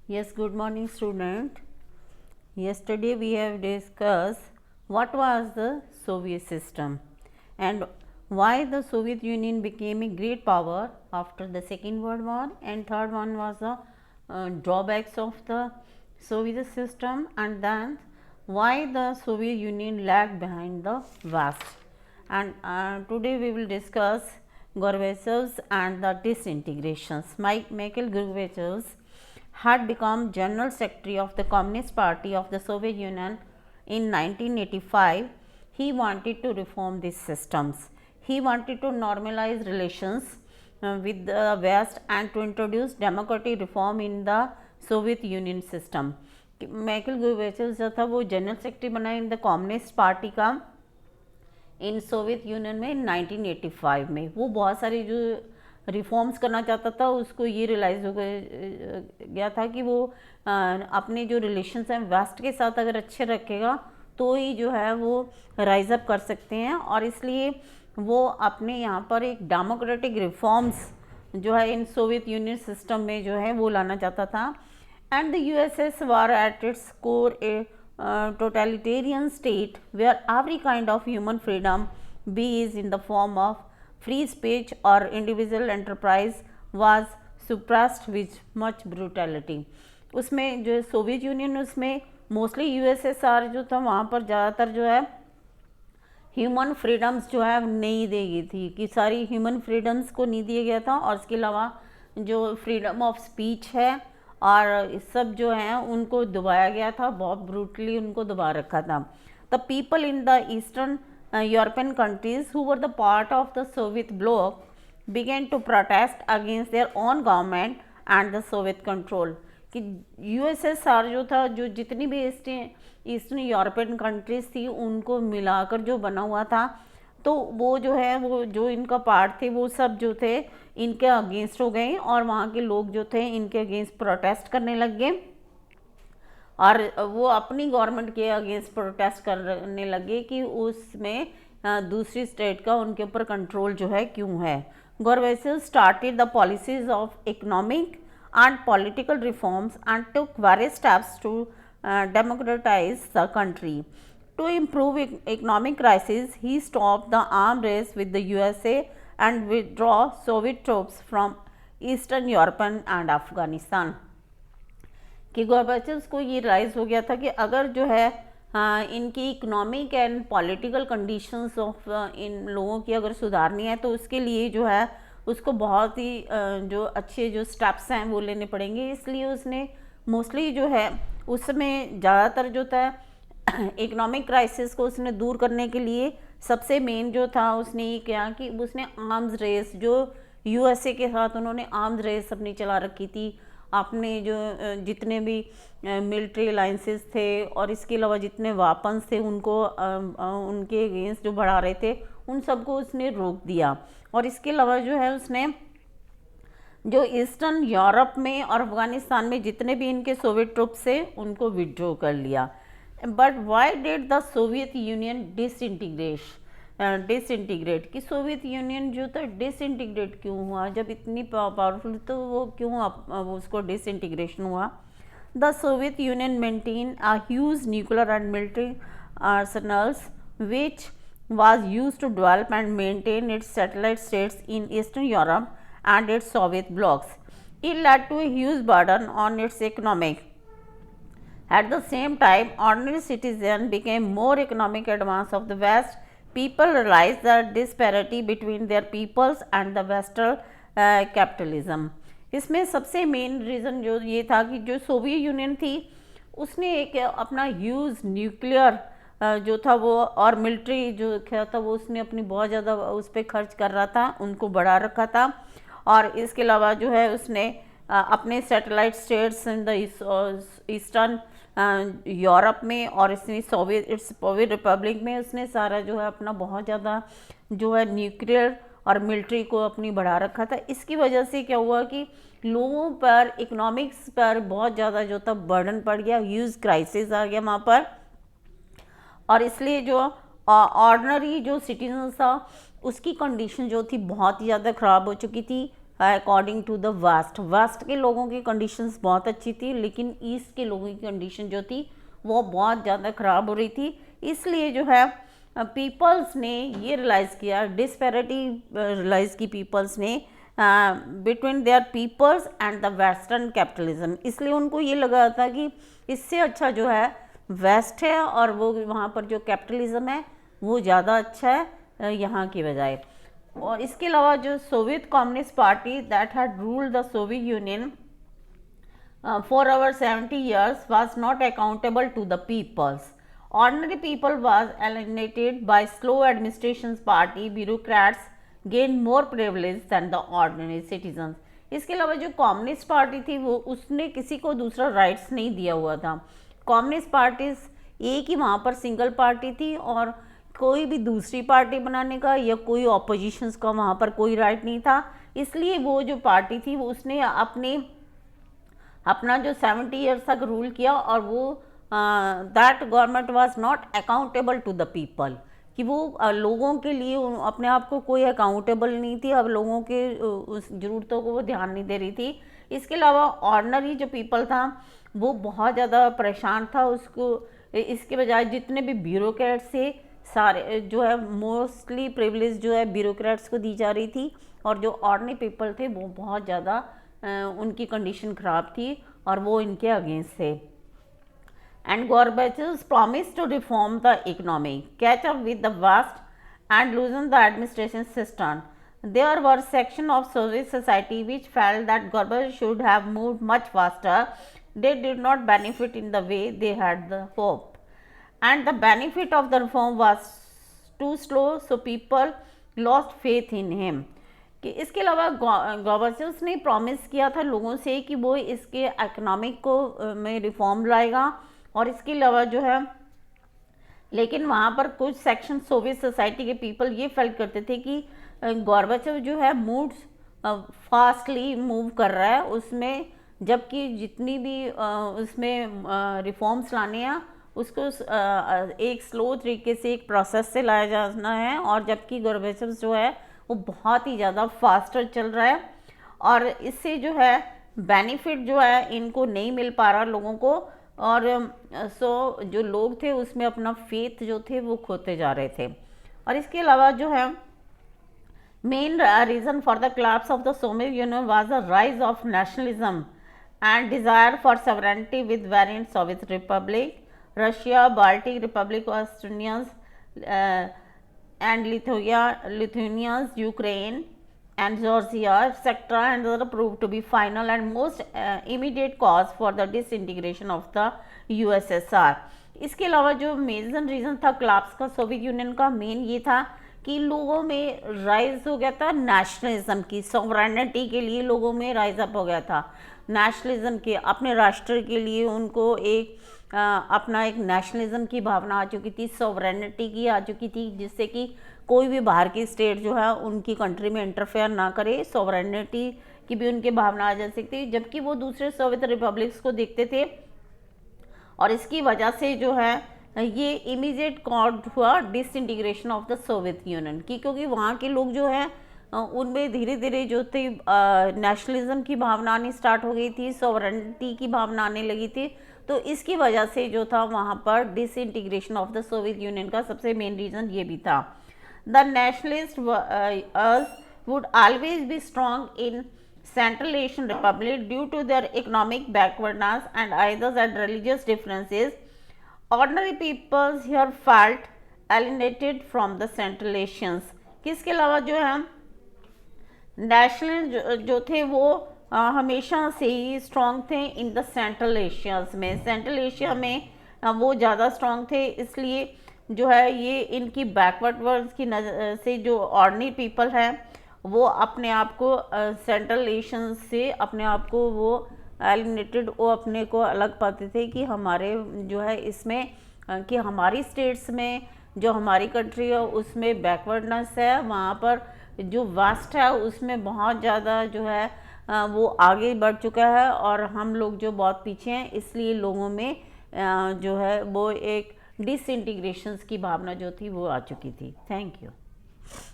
Yes, good morning, student. Yesterday we have discussed what was the Soviet system and why the Soviet Union became a great power after the Second World War, and third one was the drawbacks of the Soviet system, and then why the Soviet Union lagged behind the West. And today we will discuss Gorbachev's and the disintegrations. Michael Gorbachev had become General Secretary of the Communist Party of the Soviet Union in 1985. He wanted to reform these systems. He wanted to normalize relations with the West and to introduce democratic reform in the Soviet Union system. Michael Gorbachev जो था वो general secretary बना in the communist party का इन Soviet union में 1985 में। वो बहुत सारी जो रिफॉर्म्स करना चाहता था, उसको ये रियलाइज़ हो गया था कि वो अपने जो रिलेशंस हैं वेस्ट के साथ अगर अच्छे रखेगा तो ही जो है वो राइज अप कर सकते हैं, और इसलिए वो अपने यहाँ पर एक डेमोक्रेटिक रिफॉर्म्स जो है इन सोवियत यूनियन सिस्टम में जो है वो लाना चाहता था। And the USS were at its core A totalitarian state where every kind of human freedom, be is in the form of free speech or individual enterprise, was suppressed with much brutality. उसमें जो Soviet union, उसमें mostly USSR जो था वहाँ पर ज़्यादातर जो है ह्यूमन फ्रीडम्स जो है नहीं दी गई थी, कि सारी ह्यूमन फ्रीडम्स को नहीं दिया गया था, और इसके अलावा जो फ्रीडम ऑफ स्पीच है और सब जो हैं उनको दबाया गया था, बहुत ब्रूटली उनको दबा रखा था। The people in the eastern European countries who were the part of the Soviet bloc began to protest against their own government and the Soviet control. कि यूएसएसआर जो था, जो जितनी भी ईस्टर्न यूरोपियन कंट्रीज थी उनको मिलाकर जो बना हुआ था, तो वो जो है वो जो इनका पार्ट थे वो सब जो थे इनके अगेंस्ट हो गए, और वहाँ के लोग जो थे इनके अगेंस्ट प्रोटेस्ट करने लग गए, और वो अपनी गवर्नमेंट के अगेंस्ट प्रोटेस्ट करने लगे कि उसमें दूसरी स्टेट का उनके ऊपर कंट्रोल जो है क्यों है। Gorbachev started the policies of economic and political reforms and took various steps to democratise the country. To improve economic crisis, he stopped the arms race with the USA and withdraw Soviet troops from Eastern Europe and Afghanistan. कि Gorbachev को ये realise हो गया था कि अगर जो है इनकी economic and political conditions of इन लोगों की अगर सुधारनी है, तो उसके लिए जो है उसको बहुत ही जो अच्छे जो स्टेप्स हैं वो लेने पड़ेंगे। इसलिए उसने मोस्टली जो है उसमें ज़्यादातर जो था इकोनॉमिक क्राइसिस को उसने दूर करने के लिए सबसे मेन जो था उसने ये किया कि उसने आर्म्स रेस, जो यूएसए के साथ उन्होंने आर्म्स रेस अपनी चला रखी थी, अपने जो जितने भी मिलिट्री अलाइंसेस थे और इसके अलावा जितने वेपन्स थे उनको उनके अगेंस्ट जो बढ़ा रहे थे उन सबको उसने रोक दिया। और इसके अलावा जो है उसने जो ईस्टर्न यूरोप में और अफगानिस्तान में जितने भी इनके सोवियत ट्रूप्स थे उनको विड्रॉ कर लिया। But why did the Soviet union disintegrate कि सोवियत यूनियन जो था डिसइंटीग्रेट क्यों हुआ, जब इतनी पावरफुल तो वो क्यों उसको डिसइंटीग्रेशन हुआ। The Soviet Union maintain a huge nuclear and military arsenals which was used to develop and maintain its satellite states in Eastern Europe and its Soviet blocs. It led to a huge burden on its economic. At the same time, ordinary citizens became more economic advanced of the West. People realized the disparity between their peoples and the Western capitalism. इसमें सबसे main reason जो ये था कि जो Soviet union थी उसने एक अपना ह्यूज न्यूक्लियर जो था वो और मिलिट्री जो क्या था वो उसने अपनी बहुत ज़्यादा उस पर खर्च कर रहा था, उनको बढ़ा रखा था। और इसके अलावा जो है उसने अपने satellite states in the eastern Europe में और इसमें सोवियत रिपब्लिक में उसने सारा जो है अपना बहुत ज़्यादा जो है न्यूक्लियर और मिलिट्री को अपनी बढ़ा रखा था। इसकी वजह से क्या हुआ कि लोगों पर इकोनॉमिक्स पर बहुत ज़्यादा जो था बर्डन पड़ गया, ह्यूज क्राइसिस आ गया वहाँ पर, और इसलिए जो ऑर्डिनरी जो सिटीजन था उसकी कंडीशन जो थी बहुत ही ज़्यादा ख़राब हो चुकी थी। अकॉर्डिंग टू द वेस्ट के लोगों की कंडीशंस बहुत अच्छी थी, लेकिन ईस्ट के लोगों की कंडीशन जो थी वो बहुत ज़्यादा ख़राब हो रही थी। इसलिए जो है पीपल्स ने ये रियलाइज़ किया, डिस्पैरिटी रियलाइज़ की पीपल्स ने between their peoples and the western capitalism. इसलिए उनको ये लगा था कि इससे अच्छा जो है वेस्ट है और वो वहाँ पर जो कैपिटलिज्म है वो ज़्यादा अच्छा है यहाँ की बजाय। और इसके अलावा जो Soviet communist party that had ruled the Soviet union for over 70 years was not accountable to the peoples. Ordinary people was alienated by slow administration's party bureaucrats gained more privilege than the ordinary citizens. इसके अलावा जो communist party थी वो उसने किसी को दूसरा rights नहीं दिया हुआ था। कम्युनिस्ट पार्टीज एक ही वहाँ पर सिंगल पार्टी थी और कोई भी दूसरी पार्टी बनाने का या कोई ऑपोजिशंस का वहाँ पर कोई राइट नहीं था। इसलिए वो जो पार्टी थी वो उसने अपना जो 70 ईयर्स तक रूल किया और वो that government was not accountable to the people, कि वो लोगों के लिए अपने आप को कोई अकाउंटेबल नहीं थी, अब लोगों के उस ज़रूरतों को वो ध्यान नहीं दे रही थी। इसके अलावा ऑर्डिनरी जो पीपल था वो बहुत ज़्यादा परेशान था, उसको इसके बजाय जितने भी ब्यूरोक्रेट्स थे सारे जो है मोस्टली प्रिविलेज जो है ब्यूरोक्रेट्स को दी जा रही थी और जो ऑर्डिनरी पीपल थे वो बहुत ज़्यादा उनकी कंडीशन ख़राब थी और वो इनके अगेंस्ट थे। And Gorbachev promise to reform the economy, catch up with the west and loosen the administration system. There were sections of Soviet society which felt that Gorbachev should have moved much faster. They did not benefit in the way they had the hope, and the benefit of the reform was too slow, so people lost faith in him. कि इसके अलावा Gorbachev ने promise किया था लोगों से कि वो इसके इकोनॉमिक को में रिफॉर्म लाएगा और इसके अलावा जो है, लेकिन वहाँ पर कुछ सेक्शन सोवियत सोसाइटी के पीपल ये फेल्ट करते थे कि गोर्बाचेव जो है मूव्स फास्टली मूव कर रहा है उसमें, जबकि जितनी भी उसमें रिफॉर्म्स लाने हैं उसको एक स्लो तरीके से एक प्रोसेस से लाया जाना है, और जबकि गोर्बाचेव जो है वो बहुत ही ज़्यादा फास्टर चल रहा है और इससे जो है बेनिफिट जो है इनको नहीं मिल पा रहा लोगों को, और सो जो लोग थे उसमें अपना फेथ जो थे वो खोते जा रहे थे। और इसके अलावा जो है main reason for the collapse of the Soviet union was the rise of nationalism and desire for sovereignty with variant Soviet Republic, Russia, Baltic Republic, Estonians and Lithuanians, Ukraine and Georgia, etc. and other proved to be final and most immediate cause for the disintegration of the USSR. इसके अलावा जो major reason था क्लाप्स का Soviet union का, main ये था कि लोगों में राइज हो गया था नेशनलिज्म की, सॉवरेनिटी के लिए लोगों में राइज अप हो गया था, नेशनलिज्म के अपने राष्ट्र के लिए उनको एक अपना एक नेशनलिज्म की भावना आ चुकी थी, सॉवरेनिटी की आ चुकी थी, जिससे कि कोई भी बाहर की स्टेट जो है उनकी कंट्री में इंटरफेयर ना करे, सॉवरेनिटी की भी उनके भावना आ जा सकती, जबकि वो दूसरे सोवियत रिपब्लिक्स को देखते थे। और इसकी वजह से जो है ये इमीडिएट कॉज हुआ disintegration of the Soviet union की, क्योंकि वहाँ के लोग जो हैं उनमें धीरे धीरे जो थे नेशनलिज्म की भावना आनी स्टार्ट हो गई थी, सॉवरेनिटी की भावना आने लगी थी, तो इसकी वजह से जो था वहाँ पर disintegration of the Soviet union का सबसे मेन रीज़न ये भी था। The nationalist would always be strong in Central Asian Republic due to their economic backwardness and ideas and religious differences. Ordinary people here felt alienated from the Central Asians. किसके अलावा जो है national जो थे वो हमेशा से ही स्ट्रॉन्ग थे इन द सेंट्रल एशियाज में, सेंट्रल एशिया में वो ज़्यादा स्ट्रॉन्ग थे, इसलिए जो है ये इनकी बैकवर्ड वर्ड्स की नज़र से जो ऑर्डिनरी पीपल हैं वो अपने आप को सेंट्रल एशियन से अपने आप को वो एलिमिनेटेड, वो अपने को अलग पाते थे कि हमारे जो है इसमें कि हमारी स्टेट्स में जो हमारी कंट्री है उसमें बैकवर्डनेस है, वहाँ पर जो वेस्ट है उसमें बहुत ज़्यादा जो है वो आगे बढ़ चुका है और हम लोग जो बहुत पीछे हैं, इसलिए लोगों में जो है वो एक डिसइंटीग्रेशंस की भावना जो थी वो आ चुकी थी। Thank you.